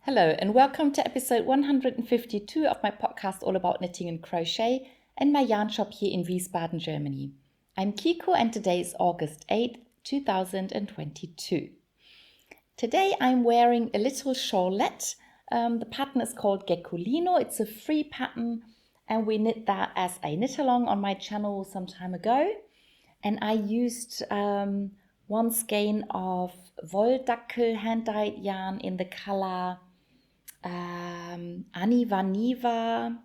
Hello and welcome to episode 152 of my podcast all about knitting and crochet and my yarn shop here in Wiesbaden, Germany. I'm Kiko and today is August 8th, 2022. Today I'm wearing a little shawlette. The pattern is called Geckolino. It's a free pattern and we knit that as a knit along on my channel some time ago. And I used one skein of Wolldackel hand-dyed yarn in the color Anivaniva.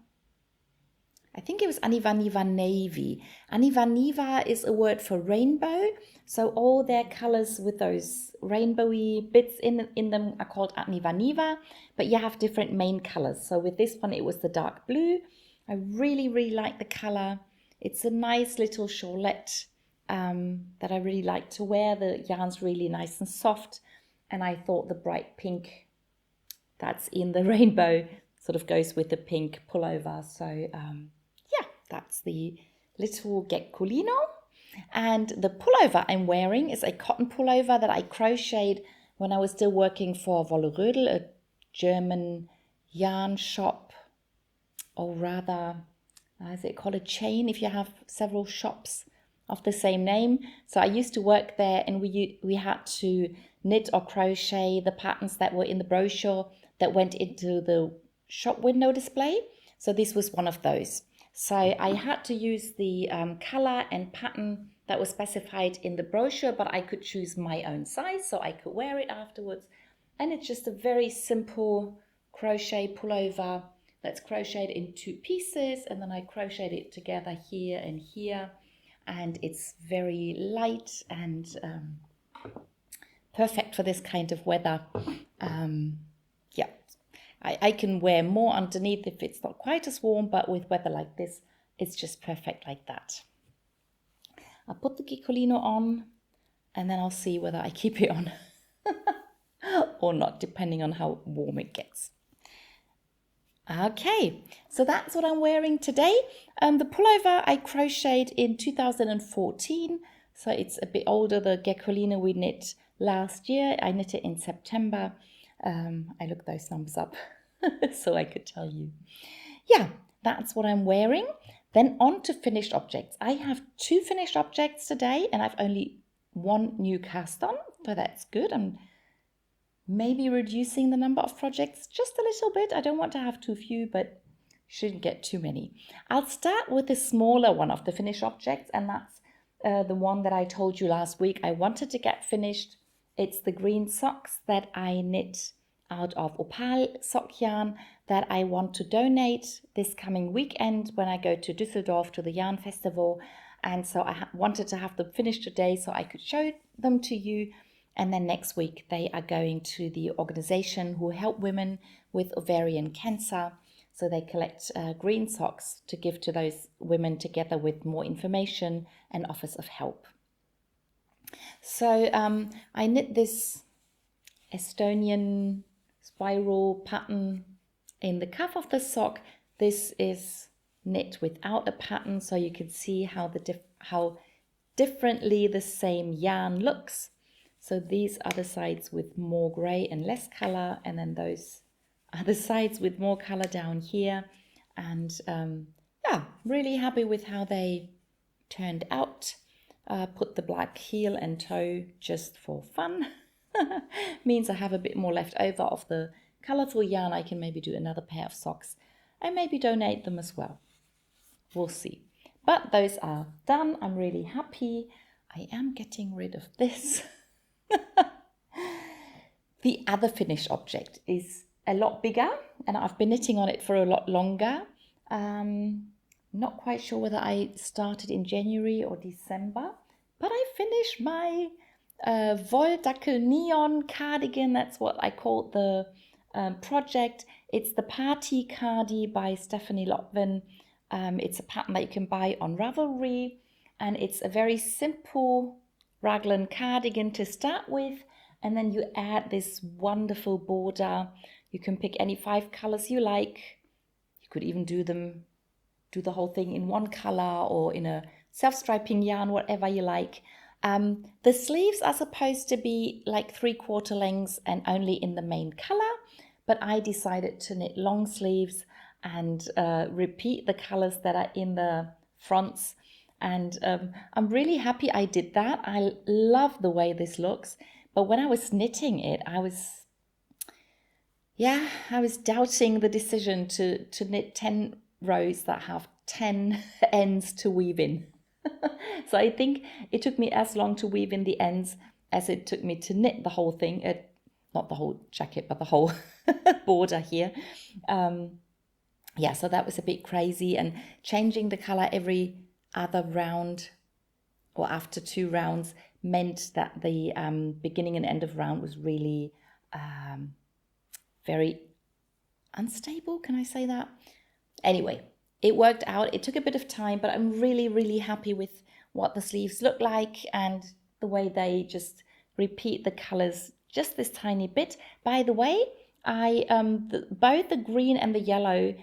I think it was Anivaniva Navy. Anivaniva is a word for rainbow. So all their colors with those rainbowy bits in them are called Anivaniva, but you have different main colors. So with this one, it was the dark blue. I really like the color. It's a nice little shawlette that I really like to wear. The yarn's really nice and soft. And I thought the bright pink that's in the rainbow sort of goes with the pink pullover. So yeah, that's the little Geckolino. And the pullover I'm wearing is a cotton pullover that I crocheted when I was still working for Wolldackel, a German yarn shop, or rather, is it called a chain if you have several shops of the same name? So I used to work there and we had to knit or crochet the patterns that were in the brochure that went into the shop window display. So this was one of those. So I had to use the color and pattern that was specified in the brochure, but I could choose my own size so I could wear it afterwards. And it's just a very simple crochet pullover that's crocheted in two pieces, and then I crocheted it together here and here. And it's very light and perfect for this kind of weather. Yeah, I can wear more underneath if it's not quite as warm, but with weather like this, it's just perfect like that. I'll put the Geckolino on and then I'll see whether I keep it on or not, depending on how warm it gets. Okay, so that's what I'm wearing today. The pullover I crocheted in 2014, so it's a bit older. The Geckolino we knit last year. I knit it in September. I looked those numbers up so I could tell you. Yeah, that's what I'm wearing. Then on to finished objects. I have 2 finished objects today and I've only 1 new cast on, so that's good. I'm maybe reducing the number of projects just a little bit. I don't want to have too few, but shouldn't get too many. I'll start with the smaller one of the finished objects, and that's the one that I told you last week I wanted to get finished. It's the green socks that I knit out of opal sock yarn that I want to donate this coming weekend when I go to Düsseldorf to the yarn festival. And so I wanted to have them finished today so I could show them to you. And then next week they are going to the organization who help women with ovarian cancer. So they collect green socks to give to those women together with more information and offers of help. So I knit this Estonian spiral pattern in the cuff of the sock. This is knit without a pattern, so you can see how how differently the same yarn looks. So these are the sides with more grey and less colour, and then those are the sides with more colour down here. And yeah, really happy with how they turned out. Put the black heel and toe just for fun. Means I have a bit more left over of the colourful yarn. I can maybe do another pair of socks and maybe donate them as well. We'll see. But those are done. I'm really happy. I am getting rid of this. The other finished object is a lot bigger and I've been knitting on it for a lot longer. Not quite sure whether I started in January or December, but I finished my Wolldackel neon cardigan. That's what I called the project. It's the Party Cardi by Stephanie Lotvin. It's a pattern that you can buy on Ravelry, and it's a very simple raglan cardigan to start with, and then you add this wonderful border. You can pick any 5 colors you like. You could even do the whole thing in one color or in a self-striping yarn, whatever you like. The sleeves are supposed to be like 3/4 lengths and only in the main color, but I decided to knit long sleeves and repeat the colors that are in the fronts. And I'm really happy I did that. I love the way this looks. But when I was knitting it, I was doubting the decision to knit 10 rows that have 10 ends to weave in. So I think it took me as long to weave in the ends as it took me to knit the whole thing. Not the whole jacket, but the whole border here. So that was a bit crazy, and changing the color every other round or after 2 rounds meant that the beginning and end of round was really very unstable. Can I say that? Anyway, it worked out. It took a bit of time, but I'm really, really happy with what the sleeves look like and the way they just repeat the colors just this tiny bit. By the way, I both the green and the yellow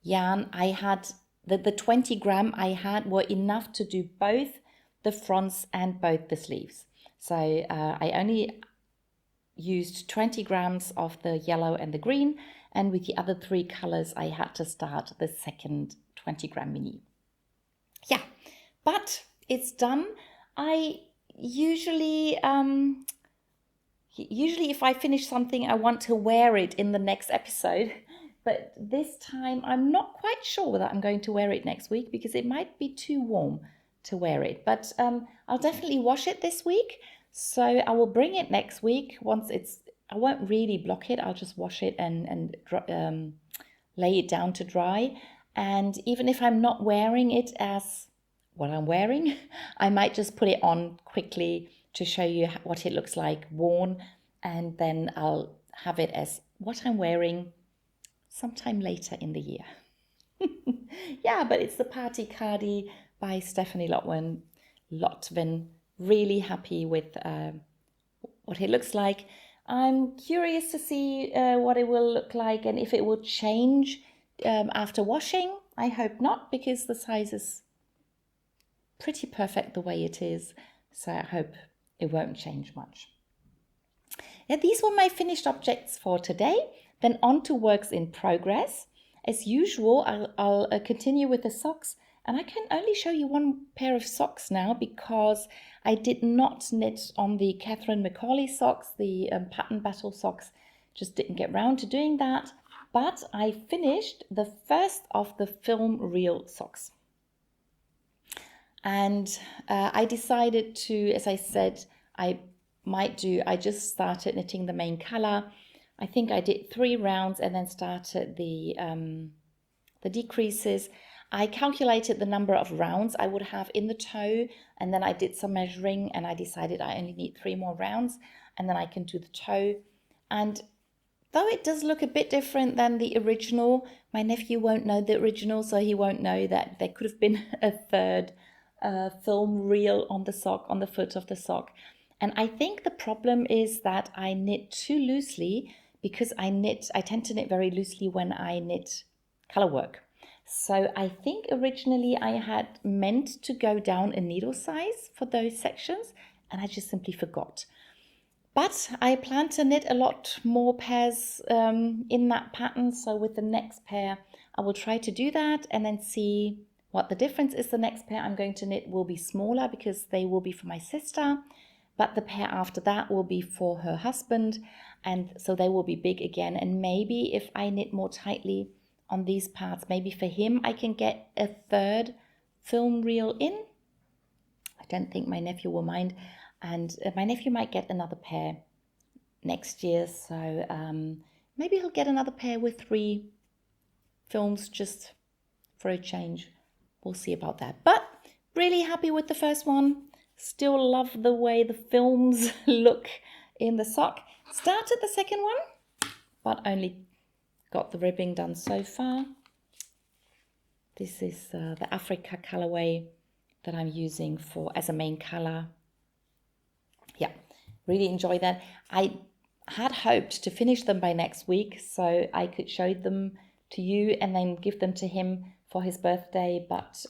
yarn I had, the 20 gram I had were enough to do both the fronts and both the sleeves. So I only used 20 grams of the yellow and the green, and with the other 3 colors I had to start the second 20 gram mini. Yeah, but it's done. I usually if I finish something, I want to wear it in the next episode. But this time I'm not quite sure whether I'm going to wear it next week because it might be too warm to wear it. But I'll definitely wash it this week. So I will bring it next week once I won't really block it. I'll just wash it and lay it down to dry. And even if I'm not wearing it as what I'm wearing, I might just put it on quickly to show you what it looks like worn, and then I'll have it as what I'm wearing sometime later in the year. Yeah, but it's the Party Cardi by Stephanie Lotvin. Really happy with what it looks like. I'm curious to see what it will look like and if it will change after washing. I hope not, because the size is pretty perfect the way it is. So I hope it won't change much. Yeah, these were my finished objects for today. Then on to works in progress. As usual, I'll continue with the socks. And I can only show you one pair of socks now because I did not knit on the Catharine Macaulay socks, the pattern battle socks. Just didn't get round to doing that. But I finished the first of the film reel socks. And I decided to, as I said, I just started knitting the main color. I think I did 3 rounds and then started the decreases. I calculated the number of rounds I would have in the toe, and then I did some measuring and I decided I only need 3 more rounds and then I can do the toe. And though it does look a bit different than the original, my nephew won't know the original, so he won't know that there could have been a third film reel on the sock, on the foot of the sock. And I think the problem is that I knit too loosely because I tend to knit very loosely when I knit color work. So I think originally I had meant to go down a needle size for those sections and I just simply forgot. But I plan to knit a lot more pairs in that pattern. So with the next pair, I will try to do that and then see what the difference is. The next pair I'm going to knit will be smaller because they will be for my sister. But the pair after that will be for her husband. And so they will be big again. And maybe if I knit more tightly on these parts, maybe for him I can get a third film reel in. I don't think my nephew will mind. And my nephew might get another pair next year. So maybe he'll get another pair with 3 films just for a change. We'll see about that. But really happy with the first one. Still love the way the films look in the sock. Started the second one, but only got the ribbing done so far. This is the Africa colorway that I'm using as a main color. Yeah, really enjoy that. I had hoped to finish them by next week so I could show them to you and then give them to him for his birthday, but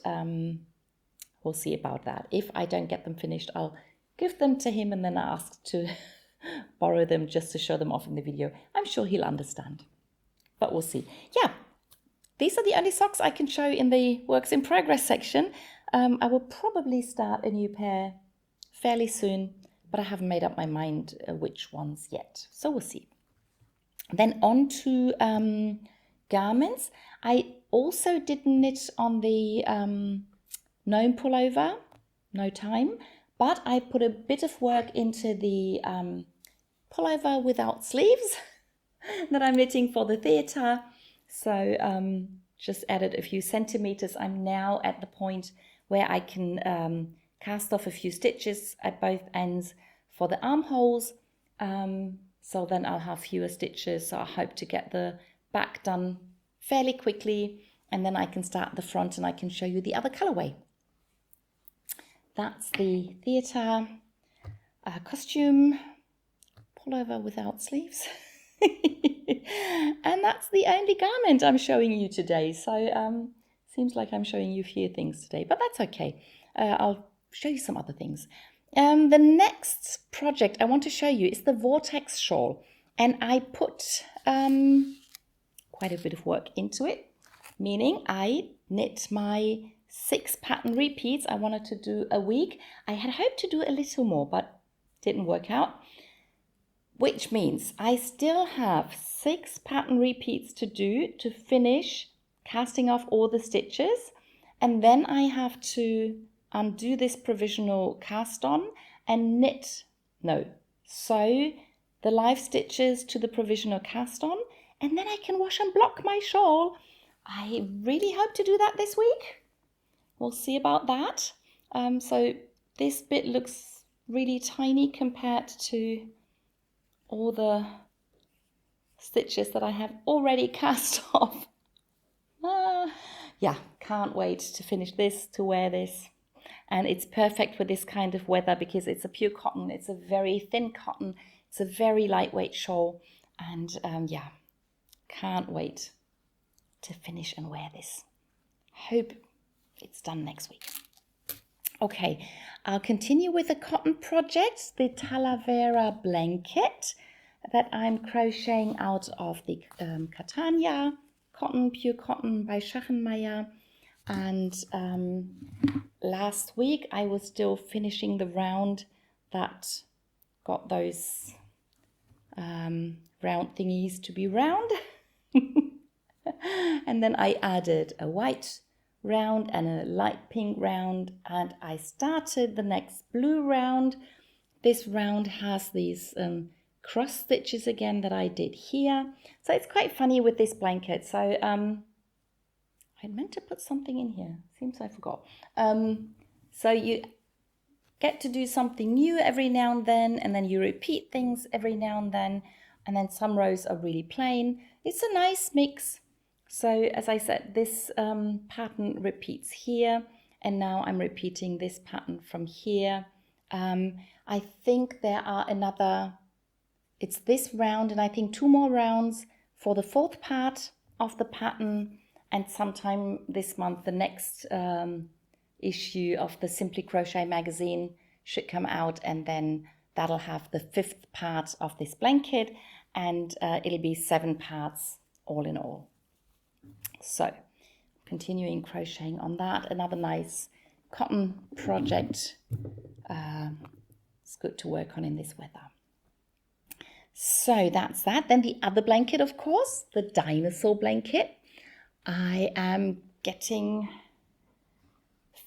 we'll see about that. If I don't get them finished, I'll give them to him and then ask to borrow them just to show them off in the video. I'm sure he'll understand, but we'll see. Yeah, these are the only socks I can show in the works in progress section. I will probably start a new pair fairly soon, but I haven't made up my mind which ones yet, so we'll see. Then on to garments. I also did knit on the gnome pullover, no time, but I put a bit of work into the pullover without sleeves that I'm knitting for the theatre. So just added a few centimeters. I'm now at the point where I can cast off a few stitches at both ends for the armholes. So then I'll have fewer stitches. So I hope to get the back done fairly quickly, and then I can start the front and I can show you the other colorway. That's the theatre costume pullover without sleeves. And that's the only garment I'm showing you today. So seems like I'm showing you a few things today, but that's okay. I'll show you some other things. The next project I want to show you is the Vortex shawl, and I put quite a bit of work into it, meaning I knit my 6 pattern repeats. I wanted to do a week. I had hoped to do a little more, but didn't work out, which means I still have 6 pattern repeats to do to finish casting off all the stitches, and then I have to undo this provisional cast on and sew the live stitches to the provisional cast on, and then I can wash and block my shawl. I really hope to do that this week. We'll see about that. So this bit looks really tiny compared to all the stitches that I have already cast off. Yeah, can't wait to finish this, to wear this. And it's perfect for this kind of weather because it's a pure cotton. It's a very thin cotton. It's a very lightweight shawl. And yeah, can't wait to finish and wear this. Hope it's done next week. Okay, I'll continue with the cotton project, the Talavera blanket that I'm crocheting out of the Catania cotton, pure cotton by Schachenmeier. And last week I was still finishing the round that got those round thingies to be round. And then I added a white round and a light pink round, and I started the next blue round. This round has these cross stitches again that I did here. So it's quite funny with this blanket. So I meant to put something in here. Seems I forgot. So you get to do something new every now and then you repeat things every now and then some rows are really plain. It's a nice mix. So as I said, this pattern repeats here, and now I'm repeating this pattern from here. I think there are it's this round and I think 2 more rounds for the 4th part of the pattern, and sometime this month the next issue of the Simply Crochet magazine should come out, and then that'll have the 5th part of this blanket, and it'll be 7 parts all in all. So continuing crocheting on that, another nice cotton project. It's good to work on in this weather. So that's that. Then the other blanket, of course, the dinosaur blanket. I am getting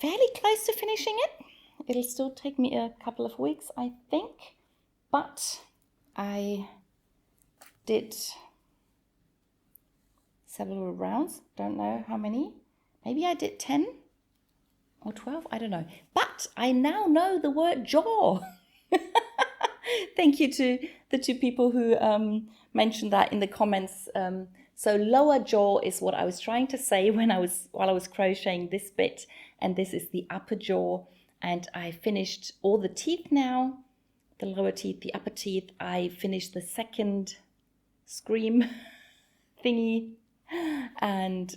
fairly close to finishing it. It'll still take me a couple of weeks, I think, but I did several rounds, don't know how many. Maybe I did 10 or 12, I don't know. But I now know the word jaw. Thank you to the 2 people who mentioned that in the comments. So lower jaw is what I was trying to say while I was crocheting this bit, and this is the upper jaw. And I finished all the teeth now, the lower teeth, the upper teeth. I finished the second scream thingy, and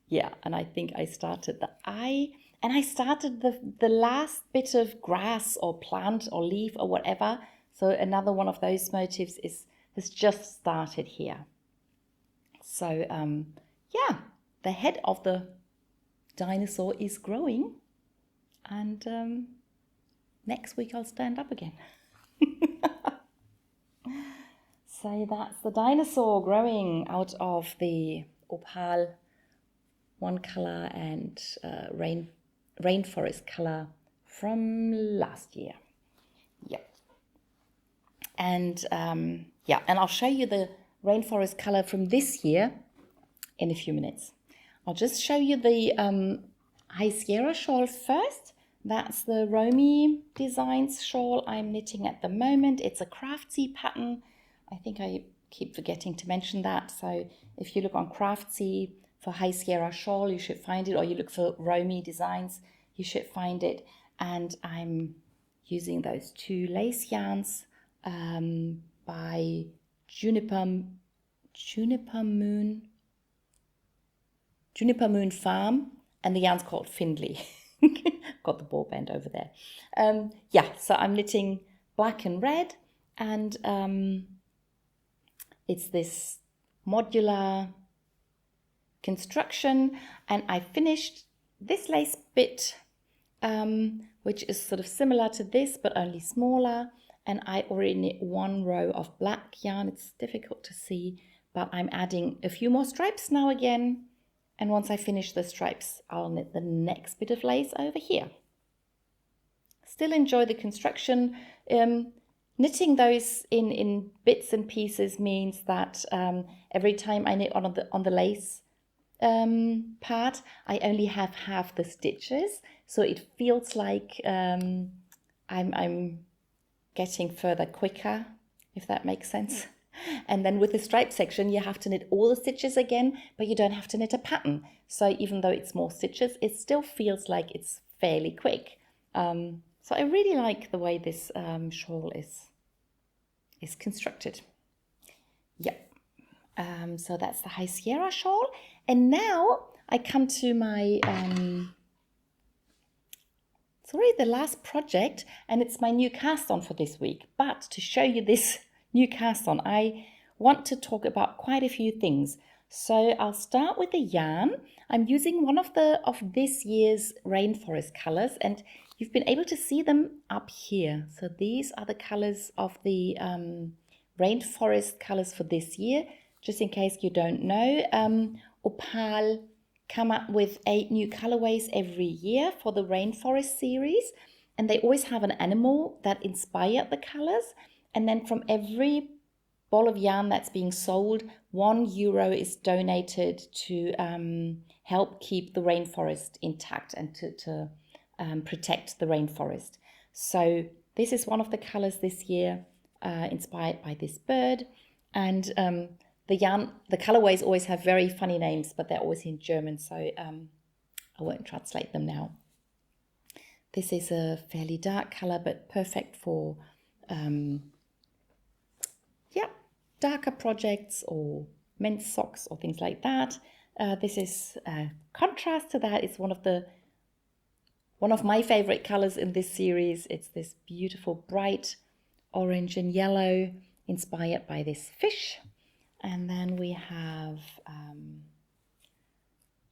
yeah, and I think I started the eye, and I started the last bit of grass or plant or leaf or whatever. So another one of those motifs has just started here. So yeah, the head of the dinosaur is growing, and next week I'll stand up again. So that's the dinosaur growing out of the opal one color and rainforest color from last year. Yep. And yeah, and I'll show you the rainforest color from this year in a few minutes. I'll just show you the Sierra Shawl first. That's the Romy Designs shawl I'm knitting at the moment. It's a Craftsy pattern. I think I keep forgetting to mention that. So if you look on Craftsy for Sierra Shawl, you should find it, or you look for Romy Designs, you should find it. And I'm using those two lace yarns by Juniper Moon Farm, and the yarn's called Findley. Got the ball band over there. Yeah, so I'm knitting black and red, and it's this modular construction, and I finished this lace bit, which is sort of similar to this but only smaller, and I already knit one row of black yarn. It's difficult to see, but I'm adding a few more stripes now again, and once I finish the stripes I'll knit the next bit of lace over here. Still enjoy the construction. Knitting those in bits and pieces means that every time I knit on the lace part, I only have half the stitches, so it feels like I'm getting further quicker, if that makes sense. And then with the stripe section, you have to knit all the stitches again, but you don't have to knit a pattern. So even though it's more stitches, it still feels like it's fairly quick. So I really like the way this shawl is constructed. Yep. So that's the Sierra Shawl. And now I come to my, sorry, the last project, and it's my new cast on for this week. But to show you this new cast on, I want to talk about quite a few things. So I'll start with the yarn. I'm using one of this year's rainforest colors, and you've been able to see them up here. So these are the colors of the rainforest colors for this year. Just in case you don't know, Opal come up with 8 new colorways every year for the rainforest series, and they always have an animal that inspired the colors. And then from every ball of yarn that's being sold, €1 is donated to help keep the rainforest intact and to protect the rainforest. So this is one of the colors this year, inspired by this bird. And the colorways always have very funny names, but they're always in German, so I won't translate them now. This is a fairly dark color, but perfect for darker projects or men's socks or things like that. This is contrast to that. It's one of my favorite colors in this series. It's this beautiful bright orange and yellow, inspired by this fish. And then we have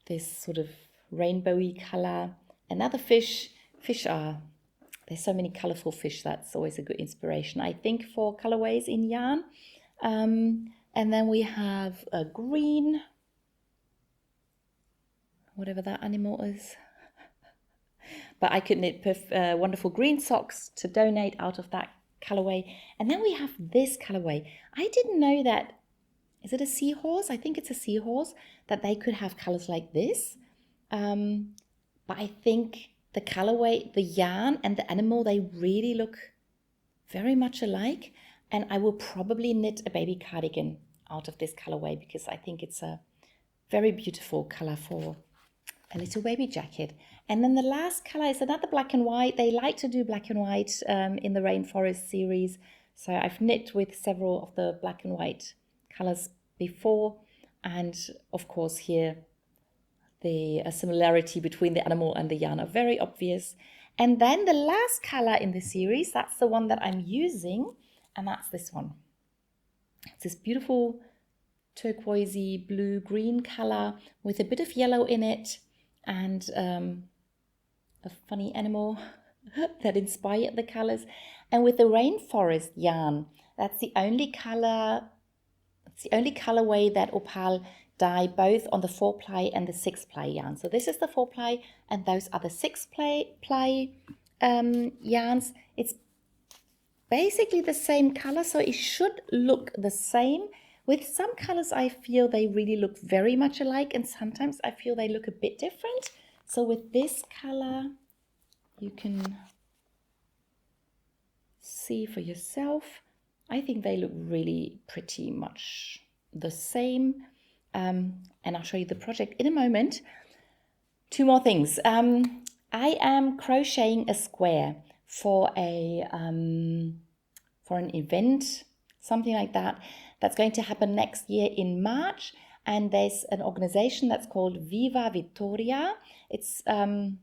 this sort of rainbowy color. Another fish. There's so many colorful fish. That's always a good inspiration, I think, for colorways in yarn. And then we have a green, whatever that animal is. But I could knit wonderful green socks to donate out of that colorway. And then we have this colorway. I didn't know that. Is it a seahorse? I think it's a seahorse, that they could have colors like this. But I think the colorway, the yarn and the animal, they really look very much alike. And I will probably knit a baby cardigan out of this colorway because I think it's a very beautiful color for a little baby jacket. And then the last color is another black and white. They like to do black and white in the Rainforest series. So I've knit with several of the black and white colors before. And of course here, the similarity between the animal and the yarn are very obvious. And then the last color in the series, that's the one that I'm using. and that's this one. It's this beautiful turquoisey blue green color with a bit of yellow in it, and a funny animal that inspired the colors, and with the rainforest yarn. That's the only color, it's the only colorway that Opal dye both on the 4-ply and the 6-ply yarn. So this is the 4-ply and those are the 6-ply yarns. It's basically the same color, so it should look the same. With some colors I feel they really look very much alike, and sometimes I feel they look a bit different. So with this color you can see for yourself. I think they look really pretty much the same, and I'll show you the project in a moment. Two more things. I am crocheting a square for an event, something like that, that's going to happen next year in March, and there's an organization that's called Viva Vittoria. It's an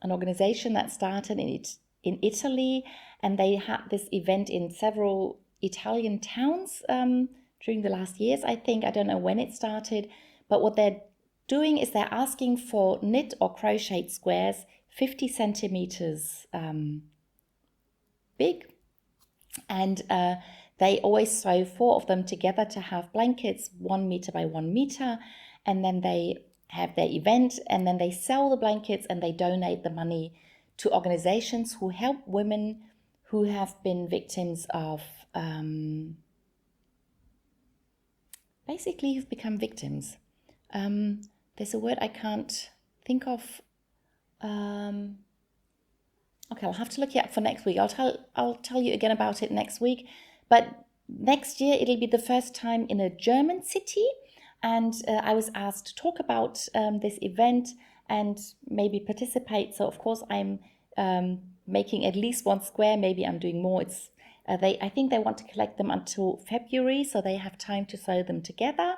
organization that started in Italy, and they had this event in several Italian towns during the last years, I think. I don't know when it started, but what they're doing is they're asking for knit or crocheted squares 50 centimeters big, and they always sew 4 of them together to have blankets 1 meter by 1 meter, and then they have their event, and then they sell the blankets and they donate the money to organizations who help women who have been victims of basically who've become victims. There's a word I can't think of. Okay, I'll have to look it up for next week. I'll tell you again about it next week. But next year it'll be the first time in a German city, and I was asked to talk about this event and maybe participate. So of course I'm making at least 1 square. Maybe I'm doing more. It's I think they want to collect them until February, so they have time to sew them together.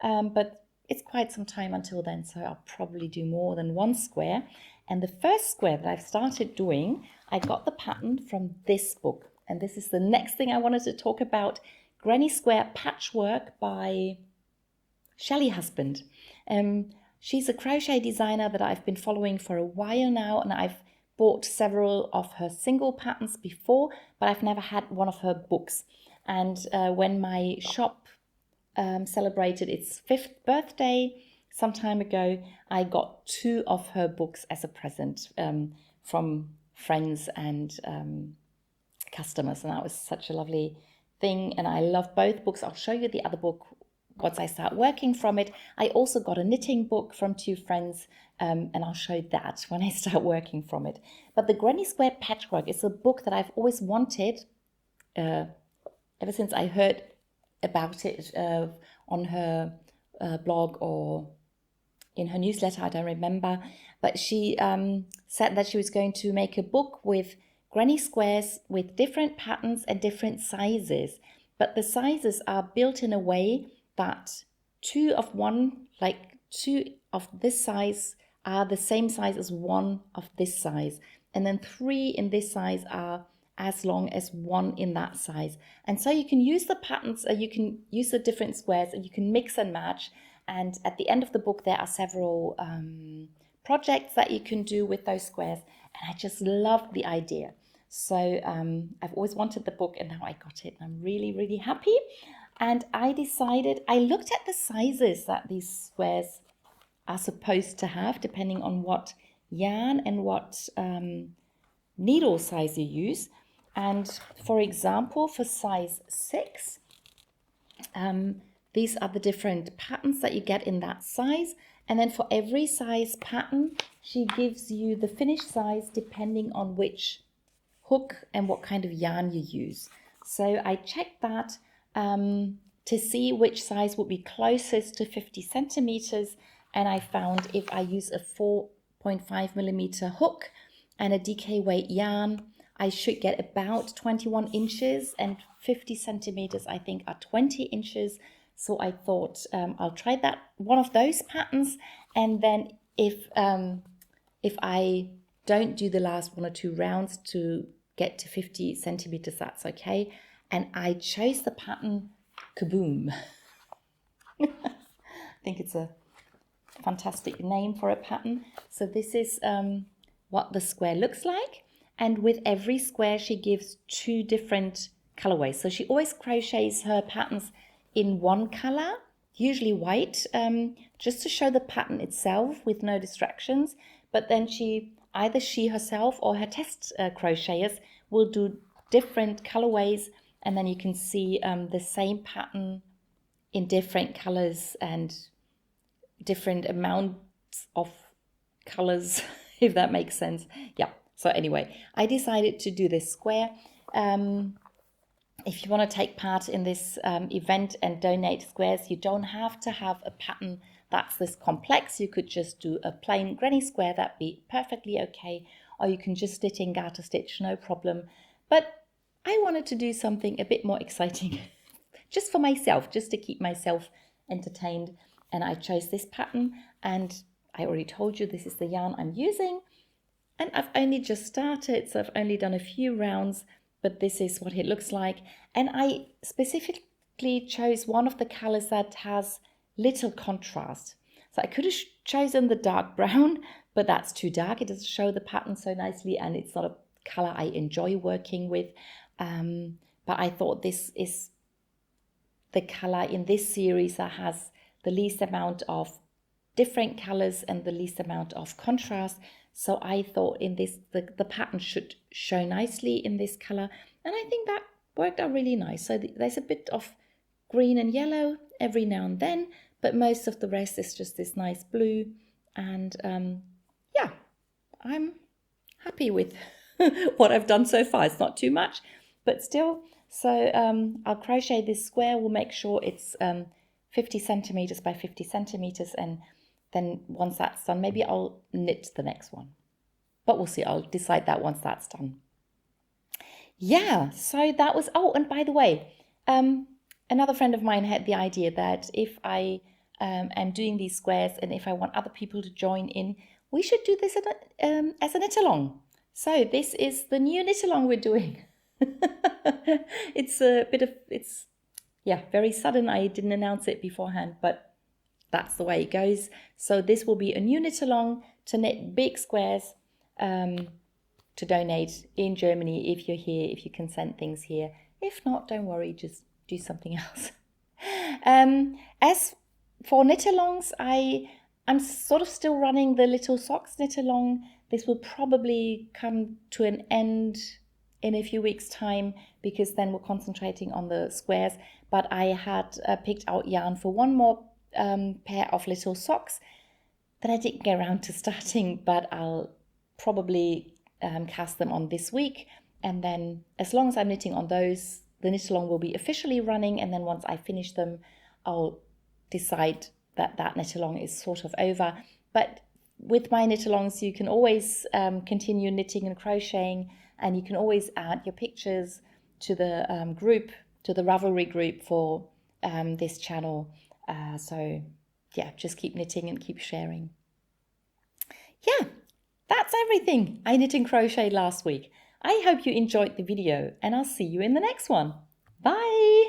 But it's quite some time until then, so I'll probably do more than 1 square. And the first square that I've started doing, I got the pattern from this book. And this is the next thing I wanted to talk about, Granny Square Patchwork by Shelley Husband. She's a crochet designer that I've been following for a while now, and I've bought several of her single patterns before, but I've never had one of her books. And when my shop celebrated its 5th birthday some time ago, I got 2 of her books as a present from friends and customers, and that was such a lovely thing, and I love both books. I'll show you the other book once I start working from it. I also got a knitting book from 2 friends, and I'll show that when I start working from it. But the Granny Square Patchwork is a book that I've always wanted ever since I heard about it on her blog or in her newsletter, I don't remember. But she said that she was going to make a book with granny squares with different patterns and different sizes. But the sizes are built in a way that 2 of this size are the same size as 1 of this size. And then 3 in this size are as long as 1 in that size. And so you can use the patterns, you can use the different squares, and you can mix and match. And at the end of the book, there are several projects that you can do with those squares. And I just love the idea. So I've always wanted the book, and now I got it. I'm really, really happy. And I decided, I looked at the sizes that these squares are supposed to have, depending on what yarn and what needle size you use. And for example, for size 6, these are the different patterns that you get in that size. And then for every size pattern, she gives you the finished size depending on which hook and what kind of yarn you use. So I checked that to see which size would be closest to 50 centimeters. And I found if I use a 4.5 millimeter hook and a DK weight yarn, I should get about 21 inches, and 50 centimeters I think are 20 inches. So I thought I'll try that one of those patterns, and then if I don't do the last 1 or 2 rounds to get to 50 centimeters, that's okay. and I chose the pattern Kaboom. I think it's a fantastic name for a pattern. So this is what the square looks like, and with every square she gives 2 different colorways. So she always crochets her patterns in one color, usually white, just to show the pattern itself with no distractions. But then either she herself or her test crocheters will do different colorways, and then you can see the same pattern in different colors and different amounts of colors, if that makes sense. Yeah, so anyway, I decided to do this square. If you want to take part in this event and donate squares, you don't have to have a pattern that's this complex. You could just do a plain granny square, that'd be perfectly okay, or you can just stitch in garter stitch, no problem. But I wanted to do something a bit more exciting just for myself, just to keep myself entertained, and I chose this pattern, and I already told you this is the yarn I'm using, and I've only just started, so I've only done a few rounds, but this is what it looks like. And I specifically chose one of the colors that has little contrast. So I could have chosen the dark brown, but that's too dark. It doesn't show the pattern so nicely, and it's not a color I enjoy working with. But I thought this is the color in this series that has the least amount of different colors and the least amount of contrast. So I thought in this, the pattern should show nicely in this color, and I think that worked out really nice. So there's a bit of green and yellow every now and then, but most of the rest is just this nice blue. And yeah, I'm happy with what I've done so far. It's not too much, but still. So I'll crochet this square. We'll make sure it's 50 centimeters by 50 centimeters, and then once that's done, maybe I'll knit the next one. But we'll see. I'll decide that once that's done. Yeah, so that was, oh, and by the way, another friend of mine had the idea that if I am doing these squares and if I want other people to join in, we should do this as a knit-along. So this is the new knit-along we're doing. It's a bit of, it's, yeah, very sudden. I didn't announce it beforehand, but that's the way it goes. So this will be a new knit-along to knit big squares to donate in Germany if you're here, if you can send things here. If not, don't worry, just do something else. As for knit-alongs, I'm sort of still running the Little Socks knit-along. This will probably come to an end in a few weeks' time, because then we're concentrating on the squares. But I had picked out yarn for one more pair of little socks that I didn't get around to starting, but I'll probably cast them on this week. And then as long as I'm knitting on those, the knit-along will be officially running. And then once I finish them, I'll decide that that knit-along is sort of over. But with my knit-alongs, you can always continue knitting and crocheting, and you can always add your pictures to the group, to the Ravelry group for this channel. So yeah, just keep knitting and keep sharing. Yeah, that's everything I knit and crocheted last week. I hope you enjoyed the video, and I'll see you in the next one. Bye!